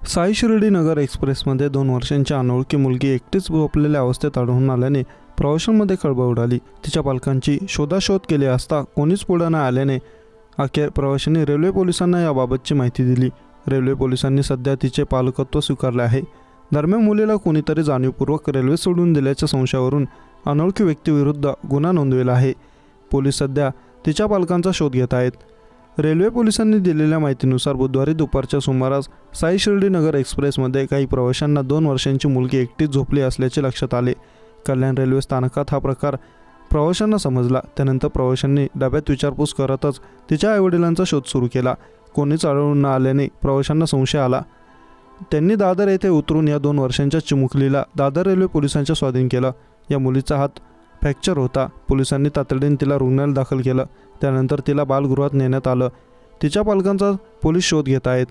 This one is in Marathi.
साई शिर्डी नगर एक्सप्रेसमध्ये 2 वर्षांची अनोळखी मुलगी एकटीच झोपलेल्या अवस्थेत आढळून आल्याने प्रवाशांमध्ये खळबळ उडाली। तिच्या पालकांची शोधाशोध केली असता कोणीच पुढे न आल्याने अखेर प्रवाशांनी रेल्वे पोलिसांना याबाबतची माहिती दिली। रेल्वे पोलिसांनी सध्या तिचे पालकत्व स्वीकारले आहे। दरम्यान मुलीला कोणीतरी जाणीवपूर्वक रेल्वे सोडून दिल्याच्या संशयावरून अनोळखी व्यक्तीविरुद्ध गुन्हा नोंदविला आहे। पोलीस सध्या तिच्या पालकांचा शोध घेत आहेत। रेल्वे पोलिसांनी दिलेल्या माहितीनुसार बुधवारी दुपारच्या सुमारास साई शिर्डी नगर एक्सप्रेसमध्ये काही प्रवाशांना 2 वर्षांची मुलगी एकटीच झोपली असल्याचे लक्षात आले। कल्याण रेल्वे स्थानकात हा प्रकार प्रवाशांना समजला। त्यानंतर प्रवाशांनी डब्यात विचारपूस करतच तिच्या आईवडिलांचा शोध सुरू केला। कोणीच आढळून न आल्याने प्रवाशांना संशय आला। त्यांनी दादर येथे उतरून या 2 वर्षांच्या चिमुकलीला दादर रेल्वे पोलिसांच्या स्वाधीन केलं। या मुलीचा हात फ्रॅक्चर होता। पोलिसांनी तातडीने तिला रुग्णालयात दाखल केलं। त्यानंतर तिला बालगृहात नेण्यात आलं। तिच्या पालकांचा पोलीस शोध घेत आहेत।